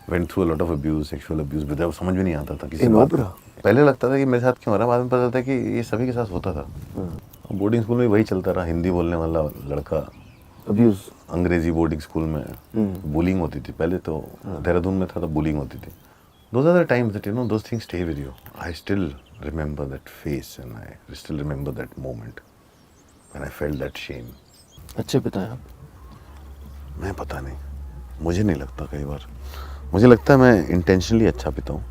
went through a lot of abuse, sexual abuse, but समझ में नहीं आता था किसी In बात। Oberoi? पहले लगता था कि मेरे साथ क्यों हो रहा है, बाद में पता चलता है कि ये सभी के साथ होता था। बोर्डिंग स्कूल में वही चलता रहा, हिंदी बोलने वाला लड़का, Abuse? अंग्रेजी बोर्डिंग स्कूल में बुलिंग होती थी पहले तो। देहरादून में था तो बुलिंग होती थी। Those are the times that, you know, those things stay with you. I still remember that face and I still remember that moment when I felt that shame. अच्छे पिता हैं आप? मैं पता नहीं, मुझे नहीं लगता। कई बार मुझे लगता है मैं इंटेंशनली अच्छा पिता हूँ।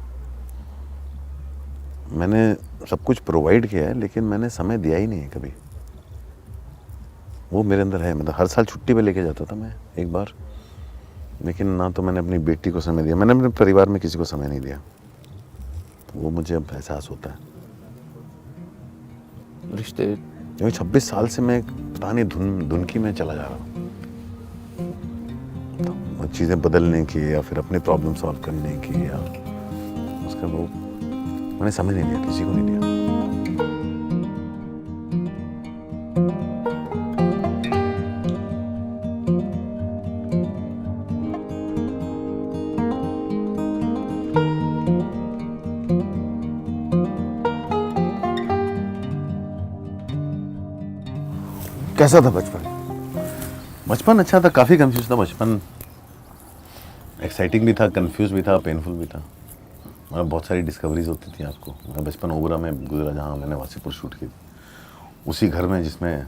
मैंने सब कुछ प्रोवाइड किया है लेकिन मैंने समय दिया ही नहीं है कभी। वो मेरे अंदर है। मतलब हर साल छुट्टी पे लेके जाता था मैं एक बार, लेकिन ना तो मैंने अपनी बेटी को समय दिया, मैंने अपने परिवार में किसी को समय नहीं दिया। तो वो मुझे अब एहसास होता है। रिश्ते? क्योंकि 26 साल से मैं पता नहीं धुनकी में चला जा रहा हूँ। तो चीज़ें बदलने की या फिर अपनी प्रॉब्लम सॉल्व करने की, या उसका वो मैंने समय नहीं दिया, किसी को नहीं दिया। कैसा था बचपन? बचपन अच्छा था, काफ़ी कंफ्यूज था बचपन। एक्साइटिंग भी था, कंफ्यूज भी था, पेनफुल भी था। मतलब बहुत सारी डिस्कवरीज होती थी आपको। मैं बचपन ओबरा में गुजरा जहाँ मैंने वासीपुर शूट की थी, उसी घर में जिसमें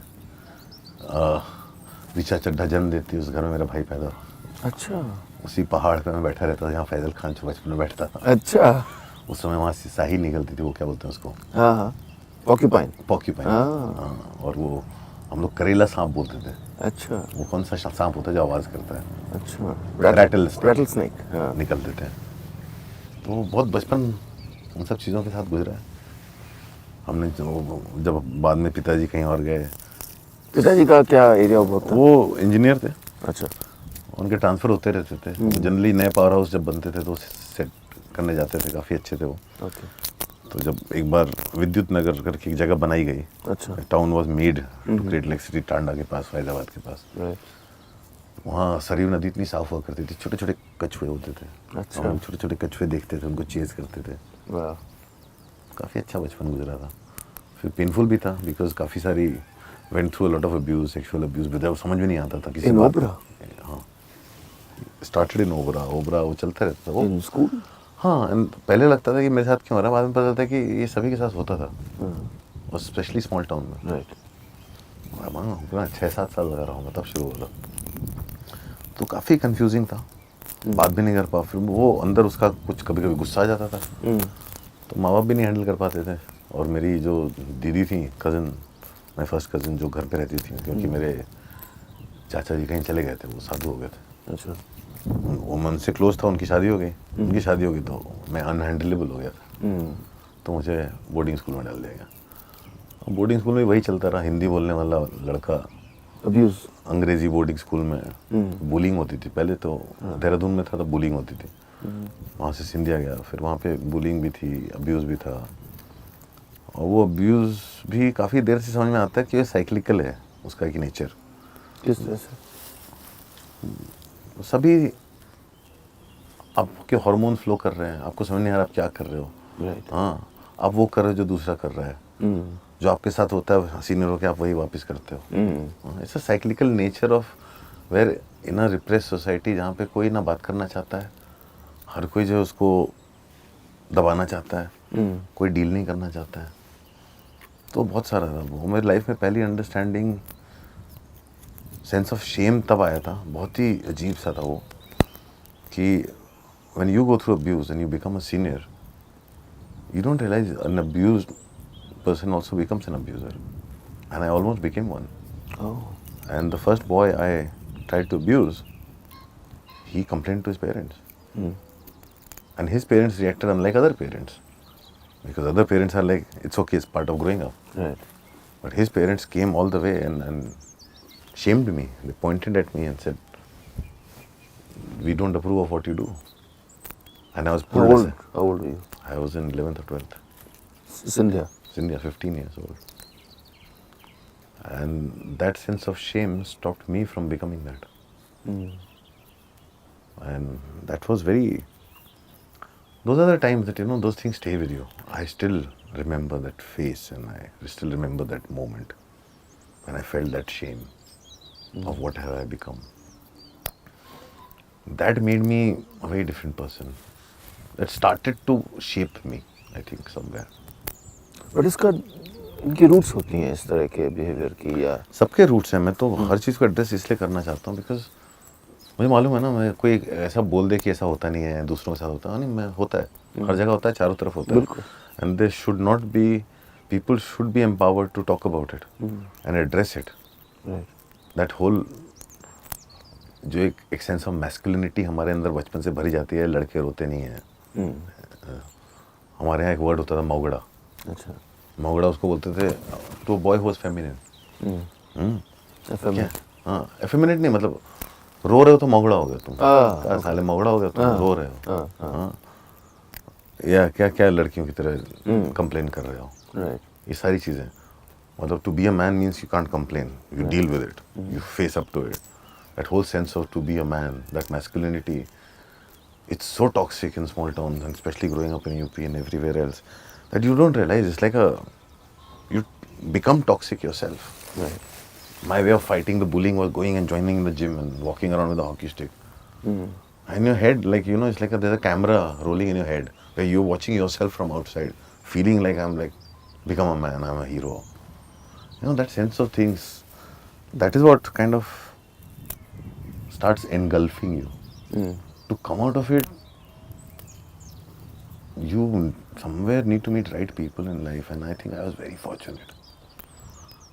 ऋचा चड्ढा जन्म देती, उस घर में मेरा भाई पैदा हुआ। अच्छा। उसी पहाड़ पे मैं बैठा रहता था जहाँ फैजल खान बचपन में बैठता था। अच्छा। उस समय वहाँ से शाही निकलती थी, वो क्या बोलते हैं उसको, हाँ हाँ, पॉक्यूपाइन। पॉक्यूपाइन। हाँ। हाँ, और वो हम लोग करेला सांप बोलते थे। अच्छा वो कौन सा सांप होता है जो आवाज़ करता है? अच्छा। Rattle snake. हाँ। निकलते थे। तो बहुत बचपन उन सब चीज़ों के साथ गुजरा है हमने। जब बाद में पिताजी कहीं और गए। पिताजी का क्या एरिया बहुत था? वो इंजीनियर थे, अच्छा। उनके ट्रांसफ़र होते रहते थे। जनरली नए पावर हाउस जब बनते थे तो सेट करने जाते थे, काफ़ी अच्छे थे वो। ओके। तो जब एक बार विद्युत नगर करके एक जगह बनाई गई, अच्छा। Town was made to create electricity, Tanda के पास, फैजाबाद के पास। राइट। वहाँ सरयू नदी इतनी साफ हुआ करती थी, छोटे छोटे कछुए होते थे। अच्छा। हम लोग छोटे छोटे कछुए देखते थे, उनको चेज करते थे। वाह। काफ़ी अच्छा बचपन गुजरा था। फिर पेनफुल भी था बिकॉज काफ़ी सारी went through a lot of abuse, sexual abuse, but समझ में नहीं आता था किसी इन बात। ओबरा? हाँ, स्टार्टेड इन ओबरा वो चलता रहता था वो। In school? हाँ, पहले लगता था कि मेरे साथ क्यों हो रहा है, बाद में पता चलता है कि ये सभी के साथ होता था, और स्पेशली स्मॉल टाउन में। राइट। पूरा 6-7 साल लगा रहा हूँ तब शुरू हुआ था। तो काफ़ी कंफ्यूजिंग था, बात भी नहीं कर पा। फिर वो अंदर उसका कुछ कभी कभी गुस्सा आ जाता था, तो माँ बाप भी नहीं हैंडल कर पाते थे। और मेरी जो दीदी थी, कज़न, माई फर्स्ट कज़न, जो घर पे रहती थी, क्योंकि मेरे चाचा जी कहीं चले गए थे, वो साधु हो गए थे। अच्छा। वो मैं उनसे क्लोज था, उनकी शादी हो गई। उनकी शादी हो गई तो मैं अनहैंडलेबल हो गया था, तो मुझे बोर्डिंग स्कूल में डाल दिया गया। बोर्डिंग स्कूल में वही चलता रहा, हिंदी बोलने वाला लड़का, अब्यूज? अंग्रेजी बोर्डिंग स्कूल में बुलिंग होती थी पहले तो। देहरादून में था तो बुलिंग होती थी। वहाँ से सिंधिया गया, फिर वहाँ पे बुलिंग भी थी, अब्यूज़ भी था। और वो अब्यूज़ भी काफ़ी देर से समझ में आता है कि ये साइक्लिकल है, उसका एक नेचर। किस तरह से? सभी आपके हार्मोन फ्लो कर रहे हैं, आपको समझ नहीं आ रहा आप क्या कर रहे हो। राइट। हाँ, आप वो कर रहे हो जो दूसरा कर रहा है। जो आपके साथ होता है सीनियर होकर आप वही वापस करते हो। It's a cyclical nature of where in a repress society, जहाँ पे कोई ना बात करना चाहता है, हर कोई जो है उसको दबाना चाहता है, कोई डील नहीं करना चाहता है। तो बहुत सारा था वो। मेरी लाइफ में पहली अंडरस्टैंडिंग, सेंस ऑफ शेम तब आया था, बहुत ही अजीब सा था वो, कि when you go through abuse and you become a senior, you don't realize an abused person also becomes an abuser. And I almost became one. Oh. And the first boy I tried to abuse, he complained to his parents. And his parents reacted unlike other parents. Because other parents are like, it's okay, it's part of growing up. Right. But his parents came all the way and shamed me. They pointed at me and said, we don't approve of what you do. And I was pulled aside. How old were you? I was in 11th or 12th. Sindhya? India, 15 years old. And that sense of shame stopped me from becoming that. And that was very those are the times that, you know, those things stay with you. I still remember that face, and I still remember that moment when I felt that shame of what have I become. That made me a very different person. That started to shape me, I think, somewhere. But इसका इनकी roots होती हैं इस तरह के behaviour की या सबके रूट्स हैं. मैं तो हर चीज़ को एड्रेस इसलिए करना चाहता हूँ बिकॉज मुझे मालूम है ना, मैं कोई ऐसा बोल दे कि ऐसा होता नहीं है, दूसरों के साथ होता है नहीं, मैं होता है, हर जगह होता है, चारों तरफ होता है. बिल्कुल. And they should not be, people should be empowered to talk about it and address it. That whole जो एक सेंस ऑफ मैस्कुलिनिटी हमारे अंदर बचपन से भरी जाती है, लड़के रोते नहीं हैं. हमारे यहाँ एक वर्ड होता था मोगड़ा. अच्छा. मोगड़ा उसको बोलते थे to boy who was feminine. हाँ, एफेमिनेट नहीं, मतलब रो रहे हो तो मोगड़ा हो गया तुम. क्या साले मोगड़ा हो गया तुम, रो रहे हो. हाँ. या क्या क्या लड़कियों की तरह कंप्लेन कर रहे हो. राइट. ये सारी चीज़ें, मतलब to be a man means you can't complain, you deal with it, you face up to it. That whole sense of to be a man, that masculinity, it's so toxic in small towns, and especially growing up in UP and everywhere else, that you don't realize. It's like you become toxic yourself. Right. My way of fighting the bullying was going and joining the gym and walking around with a hockey stick. In your head, like, you know, it's like there's a camera rolling in your head where you're watching yourself from outside, feeling like I'm like, become a man, I'm a hero. You know, that sense of things, that is what kind of starts engulfing you. To come out of it, you somewhere need to meet right people in life, and I think I was very fortunate.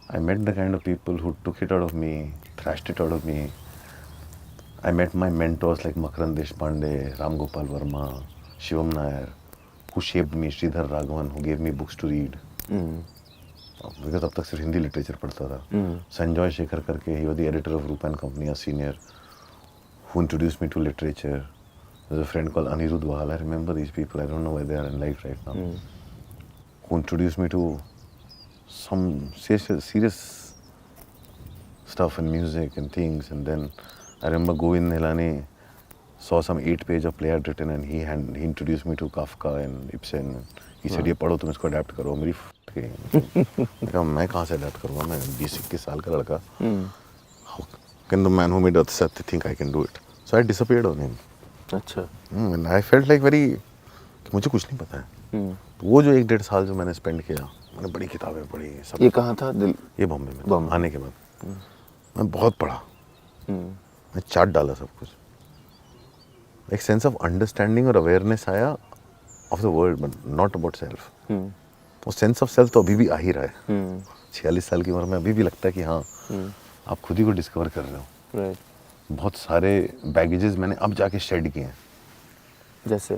I met the kind of people who took it out of me, thrashed it out of me. I met my mentors like Makarand Deshpande, Ram Gopal Verma, Shivam Nair, who shaped me, Sridhar Raghavan, who gave me books to read. Because तब तक सिर्फ Hindi literature पढ़ता था. संजय शेखर करके, he was the editor of Rupa and Company, a senior, who introduced me to literature. There's a friend called Anirudh Wahal. I remember these people. I don't know where they are in life right now. Who introduced me to some serious stuff in music and things. And then I remember Govind Nilani saw some 8-page of play I'd written, and he introduced me to Kafka and Ibsen. He said, "ये पढ़ो, तुम इसको adapt करो." मेरी गई. मैं कहाँ से adapt करूँगा? मैं 20-21 साल का लड़का. How can the man who made Earth Sat think I can do it? So I disappeared on him. अच्छा. And I felt like very, मुझे कुछ नहीं पता है. वो जो 1-1.5 साल जो मैंने स्पेंड किया, मैंने बड़ी किताबें पढ़ी सब. ये कहाँ था? ये बॉम्बे में. आने के बाद मैं बहुत पढ़ा. मैं चाट डाला सब कुछ. एक सेंस ऑफ अंडरस्टैंडिंग और अवेयरनेस आया of the world, but not about self. वो सेंस ऑफ सेल्फ तो अभी भी आ ही रहा है. 46 साल की उम्र में अभी भी लगता है कि हाँ, आप खुद ही को डिस्कवर कर रहे हो. राइट. बहुत सारे बैगेजेस मैंने अब जाके शेड किए हैं. जैसे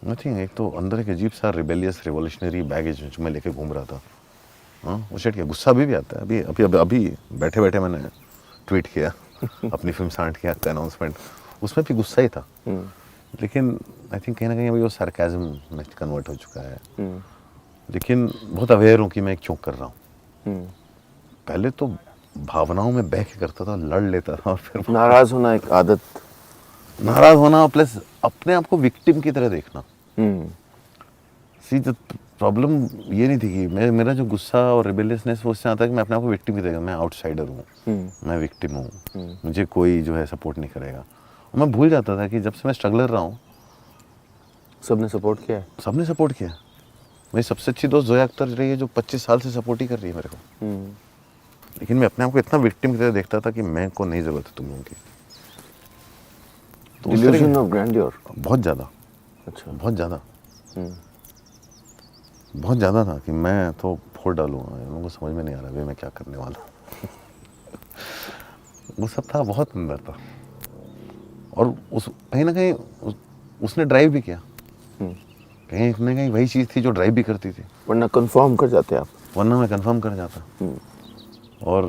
नथिंग, एक तो अंदर एक अजीब सा रिबेलियस रिवॉल्यूशनरी बैगेज जो मैं लेके घूम रहा था. हाँ, वो शेड किया. गुस्सा अभी भी आता है. अभी बैठे बैठे मैंने ट्वीट किया अपनी फिल्म सांड किया का अनाउंसमेंट. उसमें भी गुस्सा ही था, लेकिन आई थिंक कहीं ना कहीं अभी वो सार्केज्म में कन्वर्ट हो चुका है. लेकिन बहुत अवेयर हूँ कि मैं क्यों कर रहा हूँ. पहले तो भावनाओं में बह के करता था, लड़ लेता था, और फिर नाराज होना एक आदत. नाराज होना प्लस अपने आप को विक्टिम की तरह देखना. सी जो प्रॉब्लम ये नहीं थी कि मेरा जो गुस्सा और रिबेलियसनेस वो उससे आता है कि मैं अपने आप को विक्टिम की तरह, मैं आउटसाइडर हूँ, मैं विक्टिम हूँ, मुझे कोई जो है सपोर्ट नहीं करेगा. और मैं भूल जाता था कि जब से मैं स्ट्रगलर रहा हूँ, सबने सपोर्ट किया है. सबने सपोर्ट किया. मेरी सबसे अच्छी दोस्त जोया अख्तर रही है, जो 25 साल से सपोर्ट ही कर रही है मेरे को. लेकिन मैं अपने आप को इतना विक्टिम की तरह देखता था कि मैं को नहीं जरूरत है तुम लोगों की. तो डिल्यूजन ऑफ ग्रैंडियर बहुत ज़्यादा. अच्छा. बहुत ज़्यादा. बहुत ज़्यादा था कि मैं तो फोड़ डालूंगा, इन लोगों को समझ में नहीं आ रहा भाई मैं क्या करने वाला. वो सब था, बहुत अंदर था. और उस कहीं ना कहीं उसने ड्राइव भी किया. कहीं ना कहीं वही चीज़ थी जो ड्राइव भी करती थी. वरना कंफर्म कर जाते आप. वरना मैं कंफर्म कर जाता. और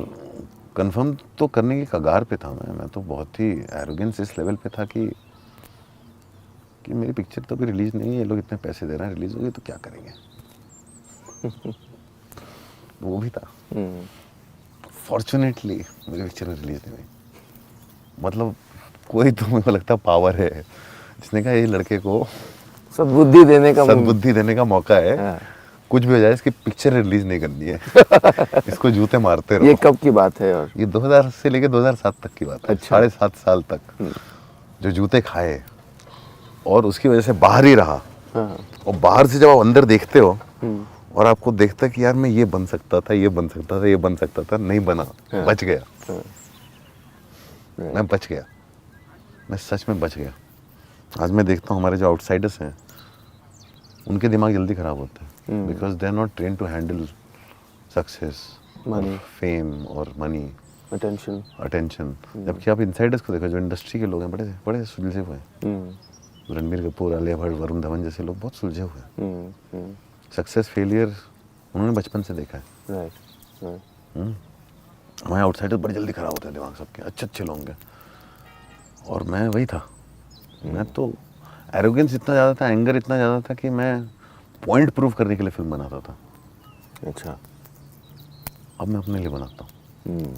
कंफर्म तो करने की कगार पे था मैं तो बहुत ही एरोगेंस इस लेवल पे था कि मेरी पिक्चर तो अभी रिलीज नहीं है, ये लोग इतने पैसे दे रहे हैं, रिलीज होगी तो क्या करेंगे. वो भी था. फॉर्चुनेटली मेरी पिक्चर रिलीज नहीं हुई. मतलब कोई तो मेरे को लगता पावर है जिसने कहा ये लड़के को सद्बुद्धि देने का सद्बुद्धि देने का मौका है। हाँ। कुछ भी हो जाए, इसकी पिक्चर रिलीज नहीं करनी है। इसको जूते मारते रहो। ये कब की बात है? और ये 2000 से लेके 2007 तक की बात है। अच्छा। 7.5 साल तक जो जूते खाए और उसकी वजह से बाहर ही रहा। हाँ। और बाहर से जब आप अंदर देखते हो और आपको देखता है कि यार मैं ये बन सकता था, ये बन सकता था, ये बन सकता था, नहीं बना, बच गया। मैं बच गया, मैं सच में बच गया। आज मैं देखता हूँ हमारे जो आउटसाइडर्स हैं उनके दिमाग जल्दी खराब होते हैं, because they are not train to handle success, Money. Fame और मनी, अटेंशन। अटेंशन। जबकि आप इनसाइडर्स को देखो, जो इंडस्ट्री के लोग हैं, बड़े बड़े सुलझे हुए हैं। रणबीर कपूर, आलिया भट्ट, वरुण धवन जैसे लोग बहुत सुलझे हुए हैं। सक्सेस फेलियर उन्होंने बचपन से देखा है। राइट। हमारे आउटसाइडर बड़े जल्दी खराब होते हैं दिमाग सबके, अच्छे अच्छे लोग हैं। और मैं वही था। मैं तो एरोगेंस इतना ज़्यादा था, एंगर इतना ज़्यादा था कि मैं पॉइंट प्रूव करने के लिए फिल्म बनाता था। अच्छा। अब मैं अपने लिए बनाता हूँ।